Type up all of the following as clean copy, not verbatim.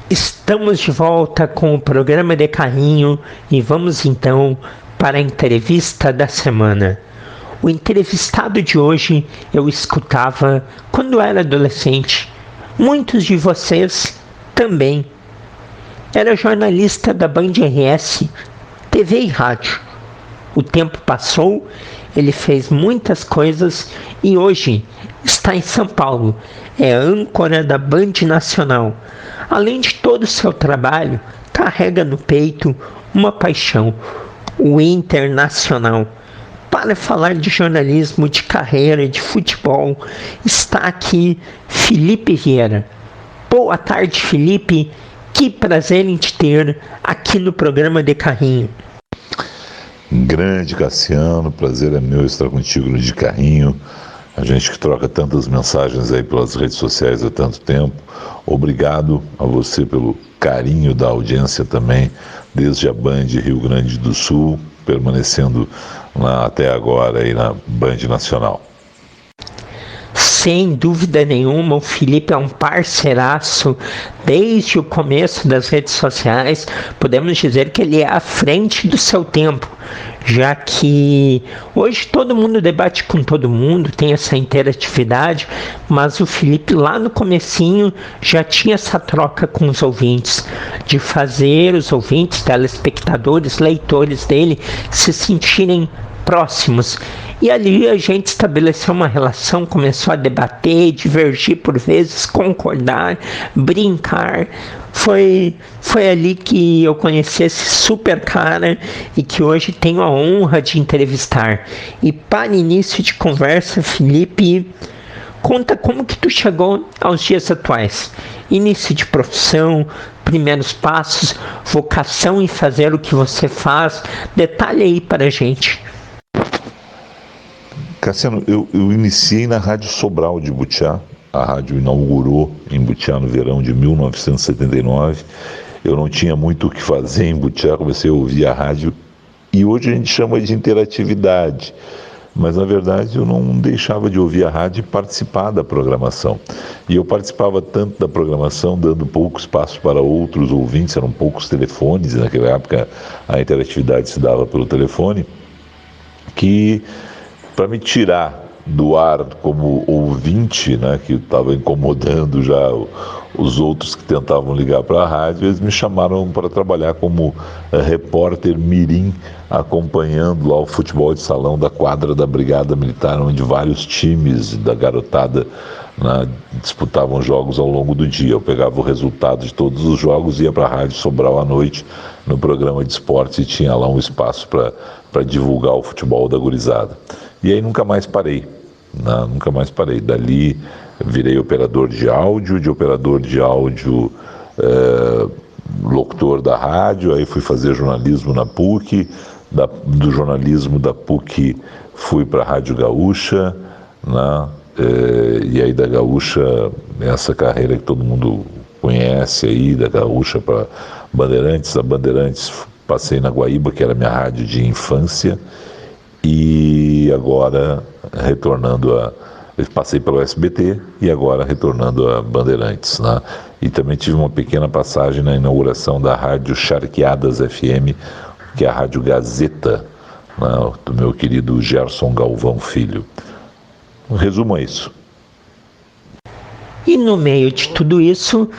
Estamos de volta com o programa de Carrinho e vamos então para a entrevista da semana. O entrevistado de hoje eu escutava quando era adolescente. Muitos de vocês também. Era jornalista da Band RS, TV e rádio. O tempo passou, ele fez muitas coisas e hoje está em São Paulo. É âncora da Band Nacional. Além de todo o seu trabalho, carrega no peito uma paixão, o Internacional. Para falar de jornalismo, de carreira, de futebol, está aqui Felipe Vieira. Boa tarde, Felipe. Que prazer em te ter aqui no programa de Carrinho. Grande Cassiano, prazer é meu estar contigo no De Carrinho. A gente que troca tantas mensagens aí pelas redes sociais há tanto tempo. Obrigado a você pelo carinho da audiência também, desde a Band Rio Grande do Sul, permanecendo até agora aí na Band Nacional. Sem dúvida nenhuma, o Felipe é um parceiraço desde o começo das redes sociais. Podemos dizer que ele é à frente do seu tempo, já que hoje todo mundo debate com todo mundo, tem essa interatividade, mas o Felipe lá no comecinho já tinha essa troca com os ouvintes, de fazer os ouvintes, telespectadores, leitores dele se sentirem próximos. E ali a gente estabeleceu uma relação, começou a debater, divergir por vezes, concordar, brincar. Foi ali que eu conheci esse super cara e que hoje tenho a honra de entrevistar. E para início de conversa, Felipe, conta como que tu chegou aos dias atuais. Início de profissão, primeiros passos, vocação em fazer o que você faz. Detalhe aí para a gente. Cassiano, eu iniciei na Rádio Sobral de Butiá. A rádio inaugurou em Butiá no verão de 1979. Eu não tinha muito o que fazer em Butiá, comecei a ouvir a rádio e hoje a gente chama de interatividade. Mas na verdade eu não deixava de ouvir a rádio e participar da programação. E eu participava tanto da programação, dando pouco espaço para outros ouvintes, eram poucos telefones, naquela época a interatividade se dava pelo telefone, que para me tirar do ar como ouvinte, né, que estava incomodando já os outros que tentavam ligar para a rádio, eles me chamaram para trabalhar como repórter mirim, acompanhando lá o futebol de salão da quadra da Brigada Militar, onde vários times da garotada, né, disputavam jogos ao longo do dia. Eu pegava o resultado de todos os jogos, ia para a Rádio Sobral à noite, no programa de esportes, e tinha lá um espaço para divulgar o futebol da gurizada. E aí nunca mais parei, né? Nunca mais parei. Dali virei operador de áudio, locutor da rádio, aí fui fazer jornalismo na PUC, do jornalismo da PUC fui para a Rádio Gaúcha, né? E aí da Gaúcha, essa carreira que todo mundo conhece aí, da Gaúcha para Bandeirantes, da Bandeirantes passei na Guaíba, que era minha rádio de infância, e agora passei pelo SBT e agora retornando a Bandeirantes, né? E também tive uma pequena passagem na inauguração da Rádio Charqueadas FM, que é a Rádio Gazeta, né, do meu querido Gerson Galvão Filho. Resumo é isso. E no meio de tudo isso,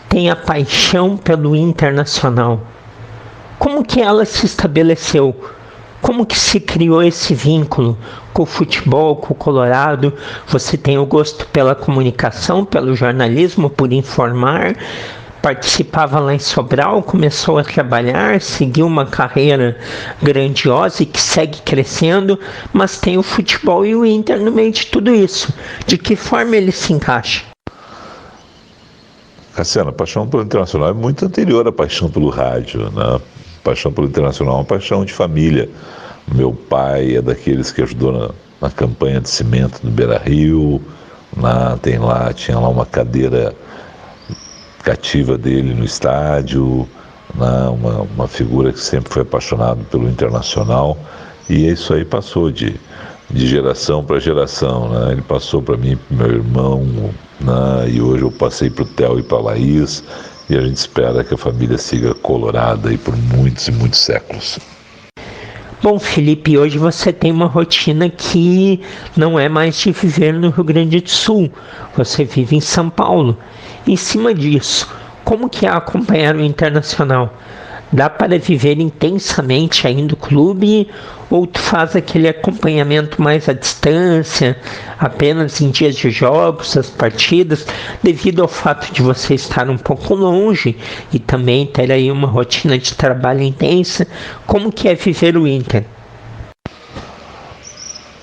tem a paixão pelo Internacional. Como que ela se estabeleceu? Como que se criou esse vínculo com o futebol, com o Colorado? Você tem o gosto pela comunicação, pelo jornalismo, por informar, participava lá em Sobral, começou a trabalhar, seguiu uma carreira grandiosa e que segue crescendo, mas tem o futebol e o Inter no meio de tudo isso. De que forma ele se encaixa? Cassiano, a paixão pelo Internacional é muito anterior à paixão pelo rádio, né? A paixão pelo Internacional é uma paixão de família. Meu pai é daqueles que ajudou na campanha de cimento do Beira-Rio, tinha lá uma cadeira cativa dele no estádio, uma figura que sempre foi apaixonado pelo Internacional, e isso aí passou de geração para geração, né? Ele passou para mim, para meu irmão, né? E hoje eu passei para o Theo e para a Laís, e a gente espera que a família siga colorada aí por muitos e muitos séculos. Bom, Felipe, hoje você tem uma rotina que não é mais de viver no Rio Grande do Sul. Você vive em São Paulo. Em cima disso, como que é acompanhar o Internacional? Dá para viver intensamente ainda o clube ou tu faz aquele acompanhamento mais à distância, apenas em dias de jogos, as partidas, devido ao fato de você estar um pouco longe e também ter aí uma rotina de trabalho intensa? Como que é viver o Inter?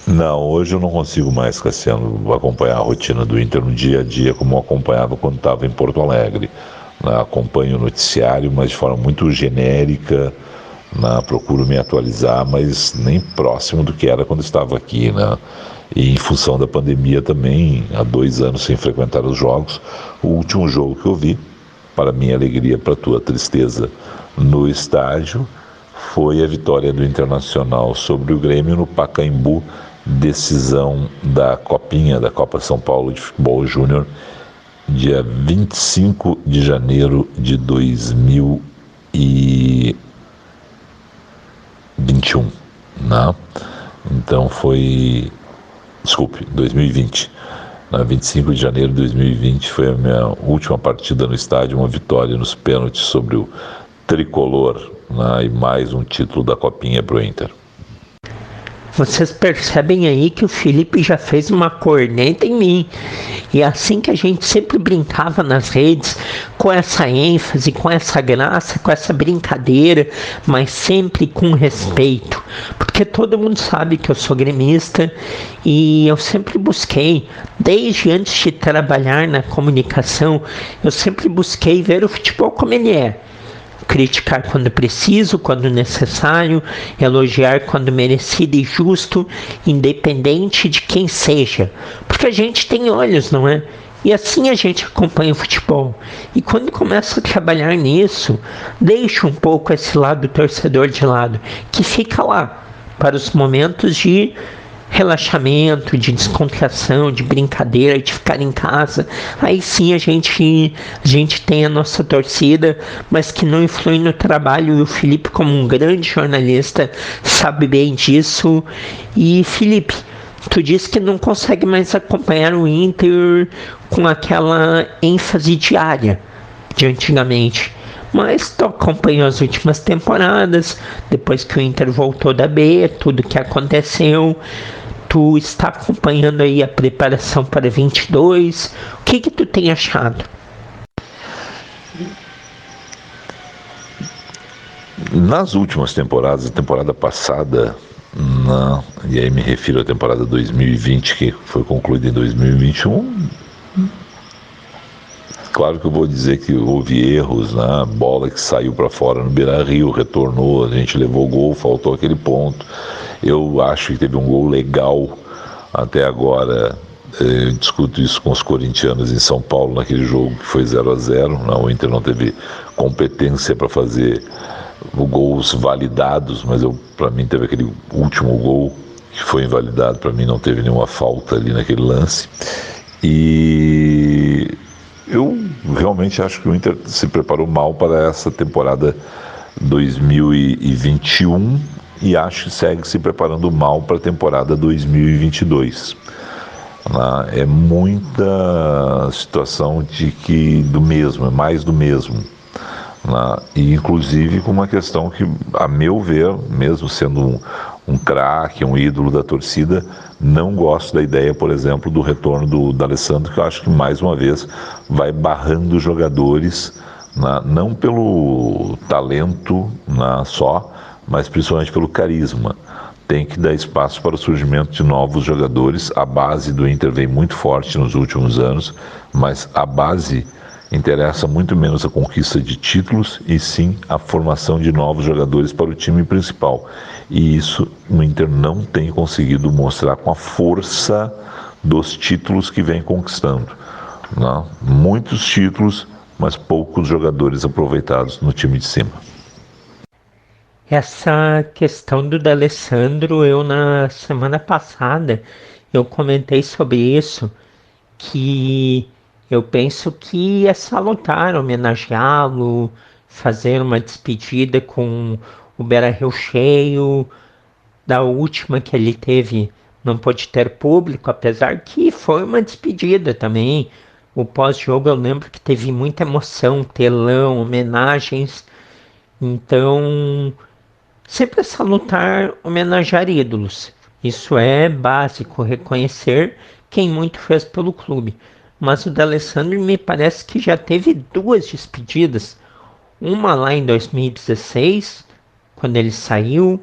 Não, hoje eu não consigo mais, Cassiano, acompanhar a rotina do Inter no dia a dia como eu acompanhava quando estava em Porto Alegre. Acompanho o noticiário, mas de forma muito genérica, procuro me atualizar, mas nem próximo do que era quando estava aqui, né? E em função da pandemia também, há 2 anos sem frequentar os jogos, o último jogo que eu vi, para minha alegria, para tua tristeza, no estádio, foi a vitória do Internacional sobre o Grêmio no Pacaembu, decisão da Copinha, da Copa São Paulo de Futebol Júnior, dia 25 de janeiro de 2021, né? Então foi... Desculpe, 2020. 25 de janeiro de 2020 foi a minha última partida no estádio, uma vitória nos pênaltis sobre o Tricolor, né? E mais um título da Copinha pro Inter. Vocês percebem aí que o Felipe já fez uma corneta em mim. E assim que a gente sempre brincava nas redes, com essa ênfase, com essa graça, com essa brincadeira, mas sempre com respeito. Porque todo mundo sabe que eu sou gremista e eu sempre busquei, desde antes de trabalhar na comunicação, eu sempre busquei ver o futebol como ele é. Criticar quando preciso, quando necessário, elogiar quando merecido e justo, independente de quem seja. Porque a gente tem olhos, não é? E assim a gente acompanha o futebol. E quando começa a trabalhar nisso, deixa um pouco esse lado torcedor de lado, que fica lá, para os momentos de relaxamento, de descontração, de brincadeira, de ficar em casa. Aí sim a gente tem a nossa torcida, mas que não influi no trabalho, e o Felipe, como um grande jornalista, sabe bem disso. E Felipe, tu disse que não consegue mais acompanhar o Inter com aquela ênfase diária de antigamente, mas tu acompanhou as últimas temporadas, depois que o Inter voltou da B, tudo que aconteceu. Tu está acompanhando aí a preparação para 22. O que tu tem achado? Nas últimas temporadas, a temporada passada, e aí me refiro à temporada 2020, que foi concluída em 2021, claro que eu vou dizer que houve erros, né? Bola que saiu para fora no Beira-Rio, retornou, a gente levou gol, faltou aquele ponto. Eu acho que teve um gol legal até agora. Eu discuto isso com os corintianos em São Paulo naquele jogo que foi 0-0. O Inter não teve competência para fazer gols validados, mas para mim teve aquele último gol que foi invalidado. Para mim não teve nenhuma falta ali naquele lance. E eu realmente acho que o Inter se preparou mal para essa temporada 2021 e acho que segue se preparando mal para a temporada 2022. É muita situação de que do mesmo, é mais do mesmo. E inclusive com uma questão que, a meu ver, mesmo sendo um craque, um ídolo da torcida, não gosto da ideia, por exemplo, do retorno do D'Alessandro, que eu acho que mais uma vez vai barrando jogadores, não pelo talento só, mas principalmente pelo carisma. Tem que dar espaço para o surgimento de novos jogadores. A base do Inter vem muito forte nos últimos anos, mas a base interessa muito menos a conquista de títulos e sim a formação de novos jogadores para o time principal. E isso o Inter não tem conseguido mostrar com a força dos títulos que vem conquistando. Muitos títulos, mas poucos jogadores aproveitados no time de cima. Essa questão do D'Alessandro, eu na semana passada eu comentei sobre isso, que Eu penso que é salutar homenageá-lo, fazer uma despedida com o Beira-Rio cheio. Da última que ele teve, não pôde ter público, apesar que foi uma despedida também. O pós-jogo eu lembro que teve muita emoção, telão, homenagens. Então, sempre é salutar homenagear ídolos. Isso é básico, reconhecer quem muito fez pelo clube. Mas o D'Alessandro me parece que já teve duas despedidas. Uma lá em 2016, quando ele saiu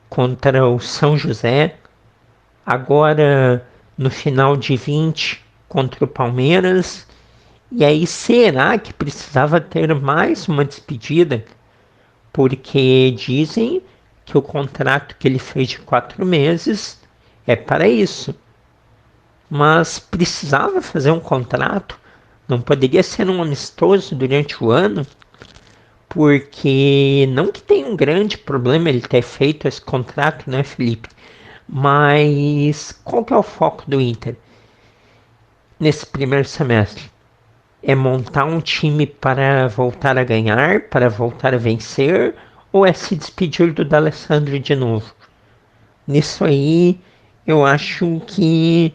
contra o São José. Agora no final de 20 contra o Palmeiras. E aí, será que precisava ter mais uma despedida? Porque dizem que o contrato que ele fez de 4 meses é para isso. Mas precisava fazer um contrato? Não poderia ser um amistoso durante o ano? Porque não que tenha um grande problema ele ter feito esse contrato, né, Felipe? Mas qual que é o foco do Inter nesse primeiro semestre? É montar um time para voltar a ganhar, para voltar a vencer, ou é se despedir do D'Alessandro de novo? Nisso aí, eu acho que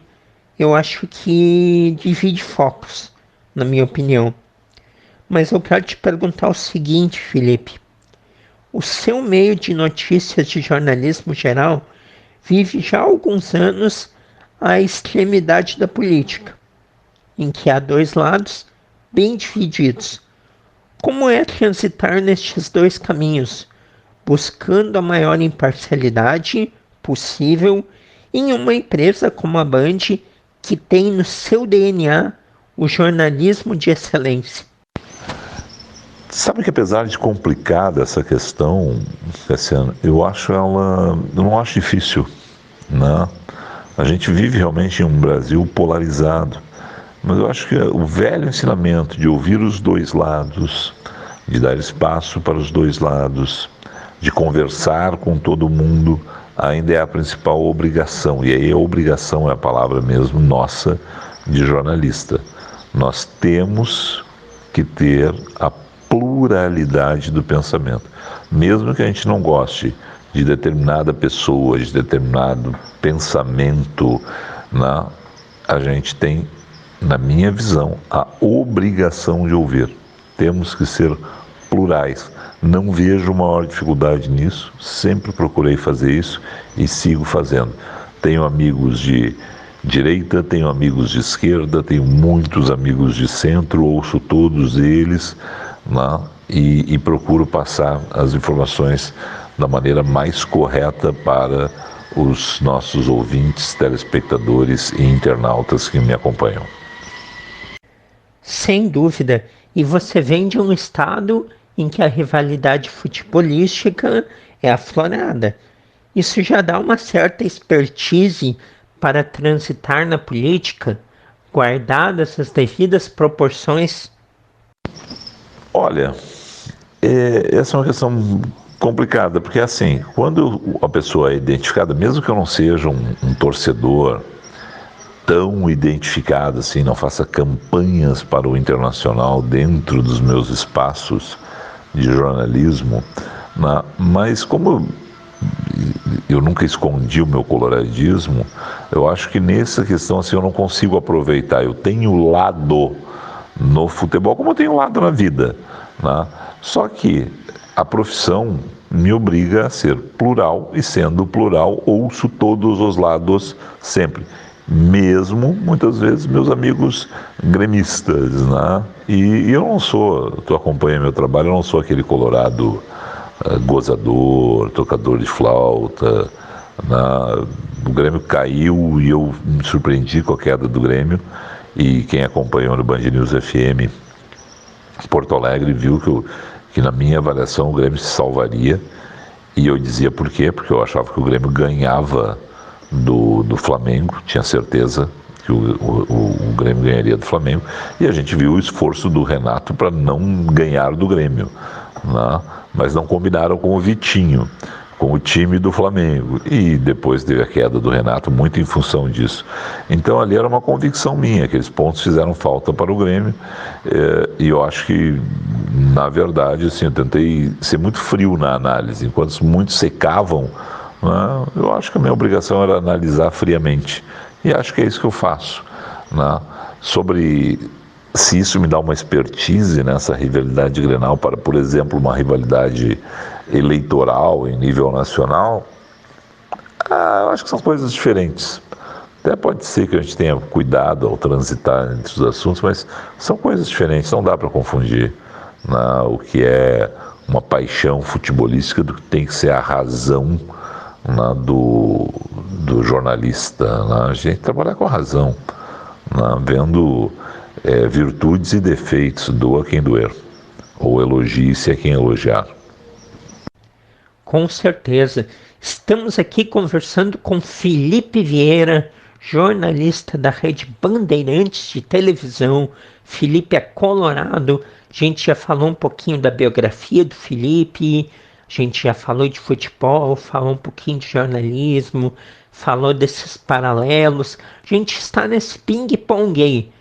divide focos, na minha opinião. Mas eu quero te perguntar o seguinte, Felipe: o seu meio de notícias de jornalismo geral vive já há alguns anos a extremidade da política, em que há dois lados bem divididos. Como é transitar nestes dois caminhos, buscando a maior imparcialidade possível em uma empresa como a Band, que tem no seu DNA o jornalismo de excelência? Sabe que apesar de complicada essa questão, Cassiano, eu não acho difícil, né? A gente vive realmente em um Brasil polarizado, mas eu acho que o velho ensinamento de ouvir os dois lados, de dar espaço para os dois lados, de conversar com todo mundo, ainda é a principal obrigação. E aí a obrigação é a palavra mesmo nossa de jornalista. Nós temos que ter a pluralidade do pensamento. Mesmo que a gente não goste de determinada pessoa, de determinado pensamento, né, a gente tem, na minha visão, a obrigação de ouvir. Temos que ser plurais. Não vejo maior dificuldade nisso, sempre procurei fazer isso e sigo fazendo. Tenho amigos de direita, tenho amigos de esquerda, tenho muitos amigos de centro, ouço todos eles, né? E procuro passar as informações da maneira mais correta para os nossos ouvintes, telespectadores e internautas que me acompanham. Sem dúvida. E você vem de um estado em que a rivalidade futebolística é aflorada. Isso já dá uma certa expertise para transitar na política, guardadas as devidas proporções. Olha, essa é uma questão complicada, porque assim, quando a pessoa é identificada, mesmo que eu não seja um torcedor tão identificado assim, não faça campanhas para o Internacional dentro dos meus espaços de jornalismo, né? Mas como eu nunca escondi o meu coloradismo, eu acho que nessa questão assim eu não consigo aproveitar. Eu tenho lado no futebol como eu tenho lado na vida, né? Só que a profissão me obriga a ser plural, e sendo plural ouço todos os lados sempre, mesmo muitas vezes meus amigos gremistas, né? E eu não sou, tu acompanha meu trabalho, eu não sou aquele colorado gozador, tocador de flauta, né? O Grêmio caiu e eu me surpreendi com a queda do Grêmio, e quem acompanhou no Band News FM Porto Alegre viu que na minha avaliação o Grêmio se salvaria, e eu dizia por quê? Porque eu achava que o Grêmio ganhava do Flamengo, tinha certeza que o Grêmio ganharia do Flamengo, e a gente viu o esforço do Renato para não ganhar do Grêmio, né? Mas não combinaram com o Vitinho, com o time do Flamengo, e depois teve a queda do Renato muito em função disso. Então ali era uma convicção minha, aqueles pontos fizeram falta para o Grêmio, e eu acho que, na verdade, assim, eu tentei ser muito frio na análise, enquanto muitos secavam, né, eu acho que a minha obrigação era analisar friamente, e acho que é isso que eu faço, né? Sobre se isso me dá uma expertise nessa rivalidade Grenal para, por exemplo, uma rivalidade eleitoral em nível nacional, eu acho que são coisas diferentes. Até pode ser que a gente tenha cuidado ao transitar entre os assuntos, mas são coisas diferentes, não dá para confundir, né, o que é uma paixão futebolística do que tem que ser a razão, né, do jornalista, né? A gente trabalha com a razão, né, vendo virtudes e defeitos, doa quem doer, ou elogie-se a quem elogiar. Com certeza. Estamos aqui conversando com Felipe Vieira, jornalista da Rede Bandeirantes de televisão. Felipe é colorado. A gente já falou um pouquinho da biografia do Felipe, a gente já falou de futebol, falou um pouquinho de jornalismo, falou desses paralelos. A gente está nesse ping-pong aí.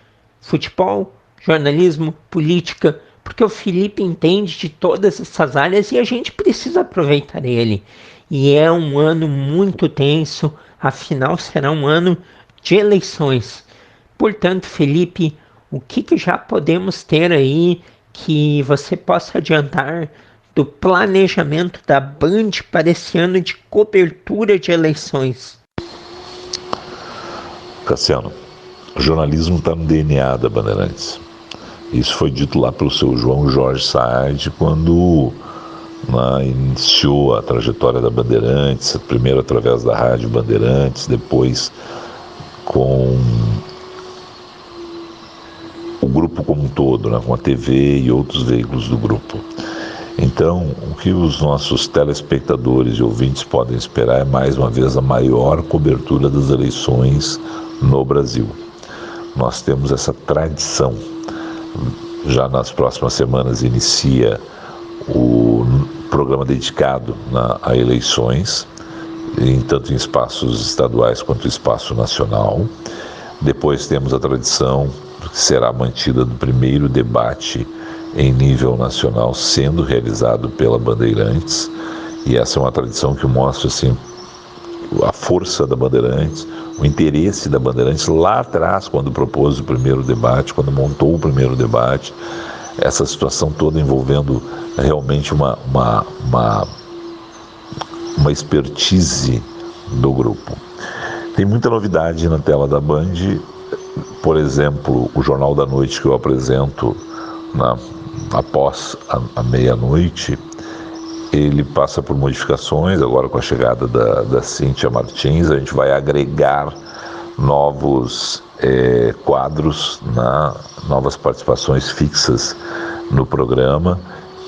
Futebol, jornalismo, política, porque o Felipe entende de todas essas áreas e a gente precisa aproveitar ele. E é um ano muito tenso, afinal será um ano de eleições. Portanto, Felipe, o que já podemos ter aí que você possa adiantar do planejamento da Band para esse ano de cobertura de eleições? Cassiano, o jornalismo está no DNA da Bandeirantes. Isso foi dito lá pelo seu João Jorge Saad quando, né, iniciou a trajetória da Bandeirantes, primeiro através da Rádio Bandeirantes, depois com o grupo como um todo, né, com a TV e outros veículos do grupo. Então, o que os nossos telespectadores e ouvintes podem esperar é, mais uma vez, a maior cobertura das eleições no Brasil. Nós temos essa tradição. Já nas próximas semanas inicia o programa dedicado a eleições, tanto em espaços estaduais quanto em espaço nacional. Depois temos a tradição que será mantida do primeiro debate em nível nacional sendo realizado pela Bandeirantes, e essa é uma tradição que mostra assim a força da Bandeirantes, o interesse da Bandeirantes lá atrás, quando propôs o primeiro debate, quando montou o primeiro debate, essa situação toda envolvendo realmente uma expertise do grupo. Tem muita novidade na tela da Band, por exemplo, o Jornal da Noite que eu apresento após a meia-noite, ele passa por modificações, agora com a chegada da Cíntia Martins, a gente vai agregar novos quadros, novas participações fixas no programa,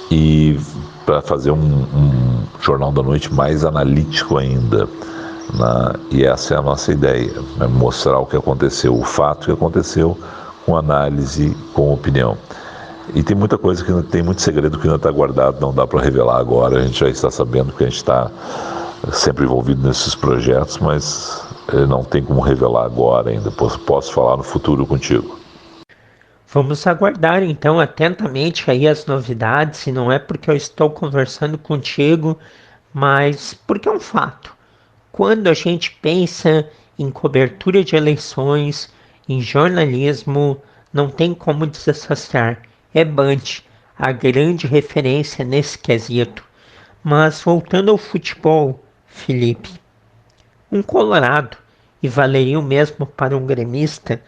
e para fazer um Jornal da Noite mais analítico ainda. E essa é a nossa ideia, né? Mostrar o que aconteceu, o fato que aconteceu, com análise, com opinião. E tem muita coisa que tem muito segredo que ainda está guardado, não dá para revelar agora. A gente já está sabendo que a gente está sempre envolvido nesses projetos, mas não tem como revelar agora ainda. Posso falar no futuro contigo. Vamos aguardar então atentamente aí as novidades, e não é porque eu estou conversando contigo, mas porque é um fato. Quando a gente pensa em cobertura de eleições, em jornalismo, não tem como desassociar. É Band, a grande referência nesse quesito. Mas voltando ao futebol, Felipe, um colorado, e valeria o mesmo para um gremista,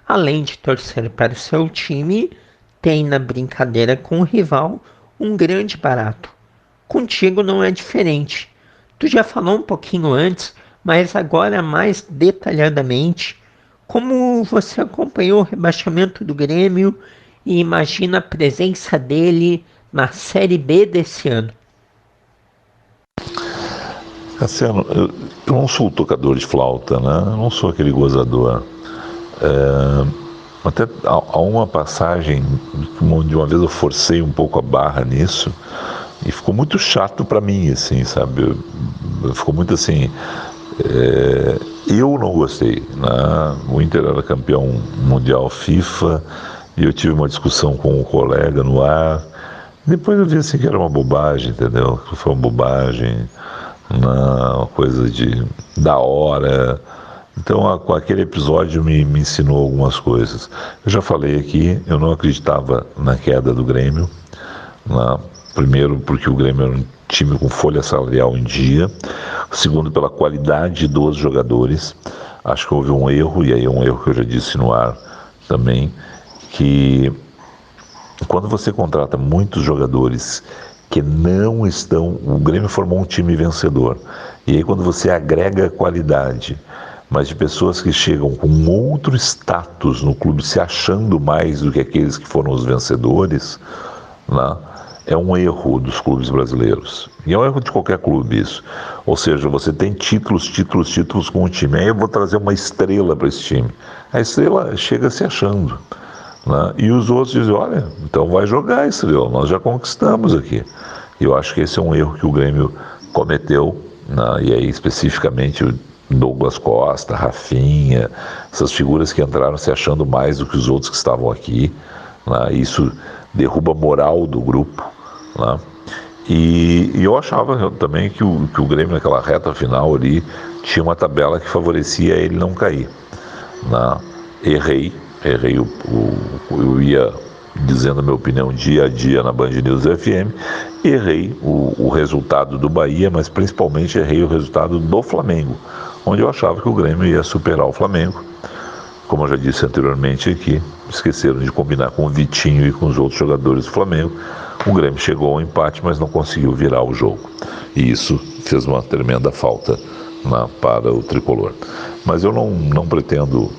além de torcer para o seu time, tem na brincadeira com o rival um grande barato. Contigo não é diferente. Tu já falou um pouquinho antes, mas agora mais detalhadamente, como você acompanhou o rebaixamento do Grêmio e imagina a presença dele na Série B desse ano. Cassiano, eu não sou o tocador de flauta, né? Eu não sou aquele gozador. Até há uma passagem onde uma vez eu forcei um pouco a barra nisso, E ficou muito chato para mim, assim, sabe? Ficou muito assim. Eu não gostei, né? O Inter era campeão mundial FIFA e eu tive uma discussão com um colega no ar. Depois eu vi assim que era uma bobagem, entendeu? Que foi uma bobagem, uma coisa da hora. Então, com aquele episódio me ensinou algumas coisas. Eu já falei aqui, eu não acreditava na queda do Grêmio, né? Primeiro, porque o Grêmio era um time com folha salarial em dia. Segundo, pela qualidade dos jogadores. Acho que houve um erro, e aí é um erro que eu já disse no ar também, que quando você contrata muitos jogadores que não estão... O Grêmio formou um time vencedor. E aí quando você agrega qualidade, mas de pessoas que chegam com outro status no clube, se achando mais do que aqueles que foram os vencedores, né? É um erro dos clubes brasileiros. E é um erro de qualquer clube isso. Ou seja, você tem títulos com o time. Aí eu vou trazer uma estrela para esse time. A estrela chega se achando, né? E os outros dizem, olha, então vai jogar a estrela, nós já conquistamos aqui. E eu acho que esse é um erro que o Grêmio cometeu, né? E aí especificamente o Douglas Costa, Rafinha, essas figuras que entraram se achando mais do que os outros que estavam aqui, né? Isso derruba a moral do grupo, né? E eu achava também que o Grêmio naquela reta final ali tinha uma tabela que favorecia ele não cair, né? Errei, eu ia dizendo a minha opinião dia a dia na Band News FM, errei o resultado do Bahia, mas principalmente errei o resultado do Flamengo, onde eu achava que o Grêmio ia superar o Flamengo. Como eu já disse anteriormente aqui, esqueceram de combinar com o Vitinho e com os outros jogadores do Flamengo. O Grêmio chegou ao empate, mas não conseguiu virar o jogo. E isso fez uma tremenda falta, né, para o tricolor. Mas eu não pretendo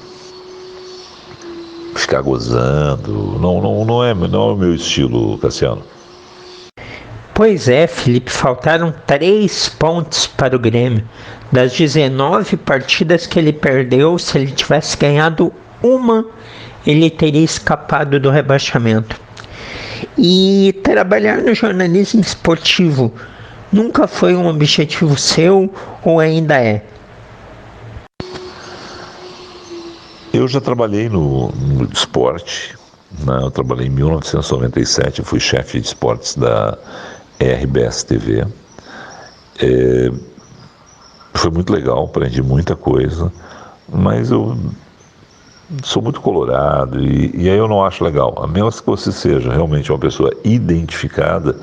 ficar gozando, não é o meu estilo, Cassiano. Pois é, Felipe, faltaram 3 pontos para o Grêmio. Das 19 partidas que ele perdeu, se ele tivesse ganhado uma, ele teria escapado do rebaixamento. E trabalhar no jornalismo esportivo nunca foi um objetivo seu ou ainda é? Eu já trabalhei no esporte, né? Eu trabalhei em 1997, eu fui chefe de esportes da RBS TV. Foi muito legal, aprendi muita coisa, mas eu sou muito colorado e aí eu não acho legal. A menos que você seja realmente uma pessoa identificada,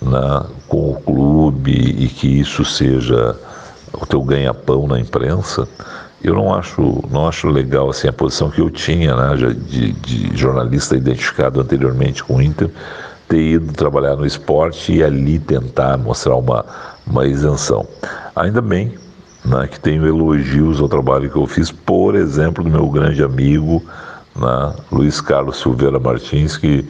né, com o clube e que isso seja o teu ganha-pão na imprensa, eu não acho legal assim, a posição que eu tinha, né, de jornalista identificado anteriormente com o Inter, ter ido trabalhar no esporte e ali tentar mostrar uma isenção. Ainda bem, né, que tenho elogios ao trabalho que eu fiz, por exemplo, do meu grande amigo, né, Luiz Carlos Silveira Martins, que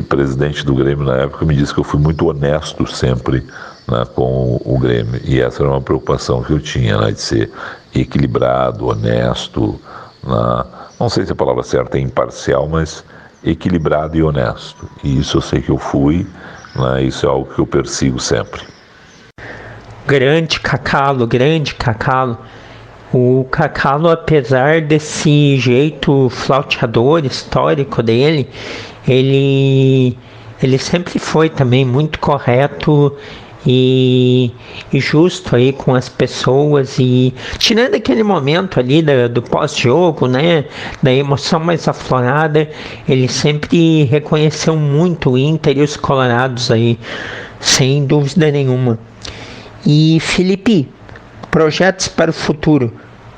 presidente do Grêmio na época, me disse que eu fui muito honesto sempre, né, com o Grêmio. E essa era uma preocupação que eu tinha, né, de ser equilibrado, honesto, né, não sei se a palavra certa é imparcial, mas equilibrado e honesto. E isso eu sei que eu fui, né, isso é algo que eu persigo sempre. Grande Cacalo. O Cacalo, apesar desse jeito flauteador histórico dele, ele sempre foi também muito correto e justo aí com as pessoas, e tirando aquele momento ali do pós-jogo, né, da emoção mais aflorada, ele sempre reconheceu muito o Inter e os colorados aí, sem dúvida nenhuma. E Felipe, projetos para o futuro.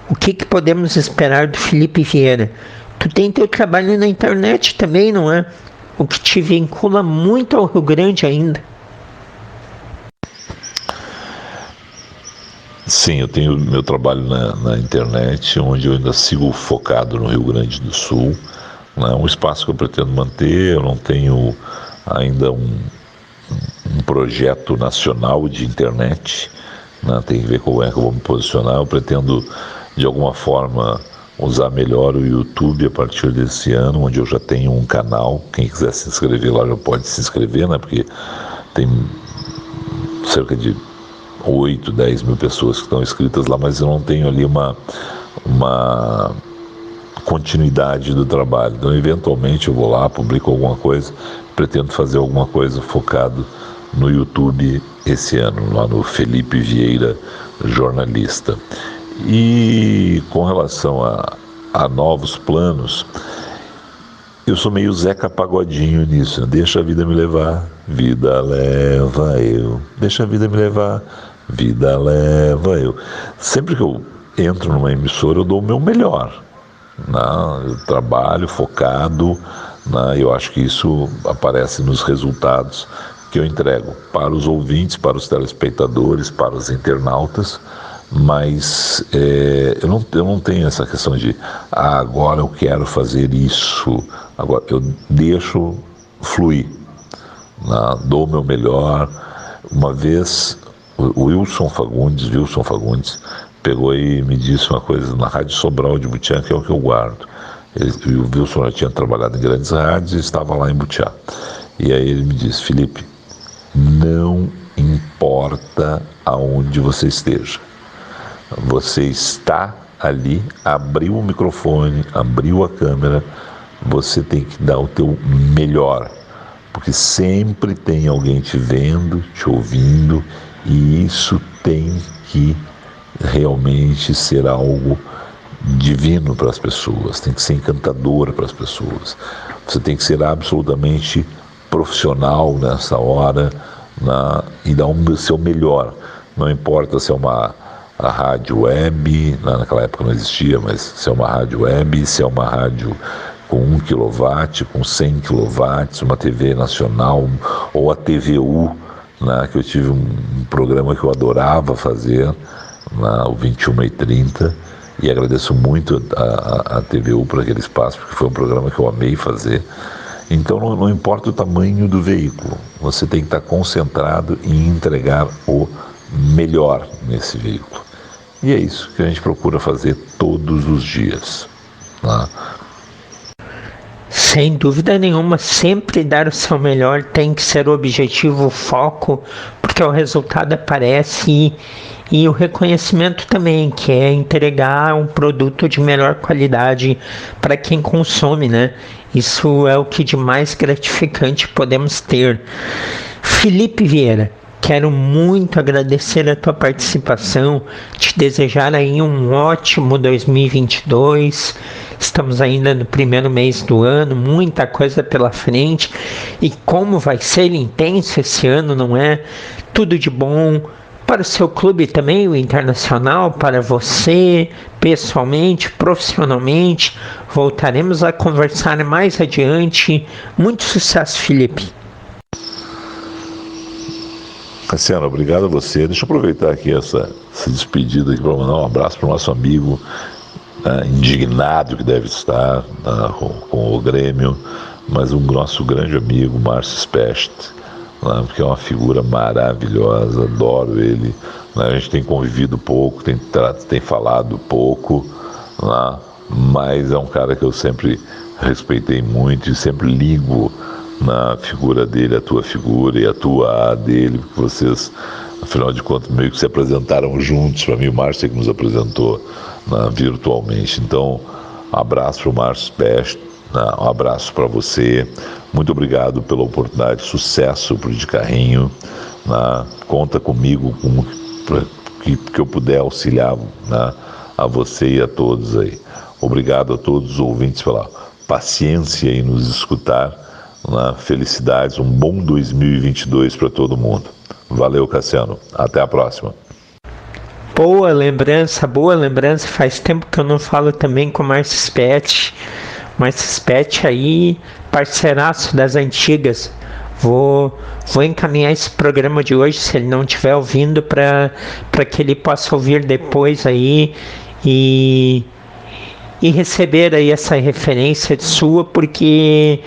O que podemos esperar do Felipe Vieira? Tu tem teu trabalho na internet também, não é? O que te vincula muito ao Rio Grande ainda. Sim, eu tenho meu trabalho na internet, onde eu ainda sigo focado no Rio Grande do Sul. É um espaço que eu pretendo manter, eu não tenho ainda um projeto nacional de internet, né? Tem que ver como é que eu vou me posicionar. Eu pretendo, de alguma forma, usar melhor o YouTube a partir desse ano, onde eu já tenho um canal. Quem quiser se inscrever lá já pode se inscrever, né? Porque tem cerca de 8, 10 mil pessoas que estão inscritas lá, mas eu não tenho ali uma continuidade do trabalho. Então, eventualmente eu vou lá, publico alguma coisa, pretendo fazer alguma coisa focado no YouTube esse ano, lá no Felipe Vieira Jornalista. E com relação a novos planos, eu sou meio Zeca Pagodinho nisso, né? Deixa a vida me levar, vida leva eu. Deixa a vida me levar, vida leva eu. Sempre que eu entro numa emissora, eu dou o meu melhor. Eu trabalho focado, eu acho que isso aparece nos resultados que eu entrego para os ouvintes, para os telespectadores, para os internautas, mas eu não tenho essa questão de agora eu quero fazer isso, agora eu deixo fluir, dou o meu melhor. Uma vez o Wilson Fagundes pegou e me disse uma coisa na Rádio Sobral de Butiá, que é o que eu guardo. O Wilson já tinha trabalhado em grandes rádios e estava lá em Butiá. E aí ele me disse: Felipe, não importa aonde você esteja, você está ali, abriu o microfone, abriu a câmera, você tem que dar o teu melhor, porque sempre tem alguém te vendo, te ouvindo, e isso tem que realmente ser algo divino para as pessoas, tem que ser encantador para as pessoas. Você tem que ser absolutamente profissional nessa hora, e dar o seu melhor. Não importa se é a rádio web, naquela época não existia, mas se é uma rádio web, se é uma rádio com 1 kW, com 100 kW, uma TV nacional, ou a TVU, que eu tive um programa que eu adorava fazer, o 21h30, e agradeço muito a TVU por aquele espaço, porque foi um programa que eu amei fazer. Então não importa o tamanho do veículo, você tem que estar concentrado em entregar o melhor nesse veículo. E é isso que a gente procura fazer todos os dias. Sem dúvida nenhuma, sempre dar o seu melhor tem que ser o objetivo, o foco, porque o resultado aparece e o reconhecimento também, que é entregar um produto de melhor qualidade para quem consome, né? Isso é o que de mais gratificante podemos ter. Felipe Vieira, quero muito agradecer a tua participação, te desejar aí um ótimo 2022. Estamos ainda no primeiro mês do ano, muita coisa pela frente, e como vai ser intenso esse ano, não é? Tudo de bom para o seu clube também, o Internacional, para você, pessoalmente, profissionalmente. Voltaremos a conversar mais adiante. Muito sucesso, Felipe. Cassiano, obrigado a você. Deixa eu aproveitar aqui essa despedida aqui para mandar um abraço para o nosso amigo indignado que deve estar com o Grêmio, mas o nosso grande amigo Márcio Specht, porque é uma figura maravilhosa, adoro ele. A gente tem convivido pouco, tem falado pouco, mas é um cara que eu sempre respeitei muito e sempre ligo na figura dele, a tua figura e a tua dele, porque vocês, afinal de contas, meio que se apresentaram juntos. Para mim, o Márcio é que nos apresentou virtualmente. Então, um abraço para o Márcio Specht, um abraço para você, muito obrigado pela oportunidade, sucesso para o De Carrinho, conta comigo para que eu puder auxiliar a você e a todos aí. Obrigado a todos os ouvintes pela paciência em nos escutar. Felicidades, um bom 2022 para todo mundo. Valeu, Cassiano, até a próxima. Boa lembrança. Faz tempo que eu não falo também com o Márcio Specht. Márcio Specht aí, parceiraço das antigas. Vou encaminhar esse programa de hoje, se ele não estiver ouvindo, para que ele possa ouvir depois aí e receber aí essa referência sua, porque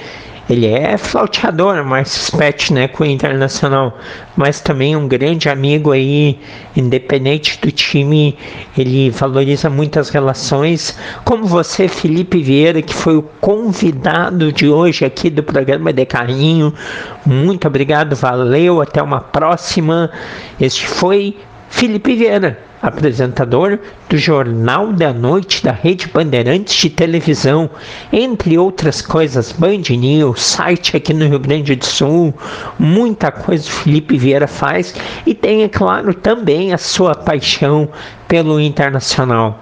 Ele é flauteador, Márcio Spett, né, com o Internacional, mas também um grande amigo aí, independente do time, ele valoriza muitas relações, como você, Felipe Vieira, que foi o convidado de hoje aqui do programa de Carrinho. Muito obrigado, valeu, até uma próxima. Este foi Felipe Vieira, apresentador do Jornal da Noite da Rede Bandeirantes de televisão, entre outras coisas, Band News, site aqui no Rio Grande do Sul, muita coisa o Felipe Vieira faz, e tem, é claro, também a sua paixão pelo Internacional.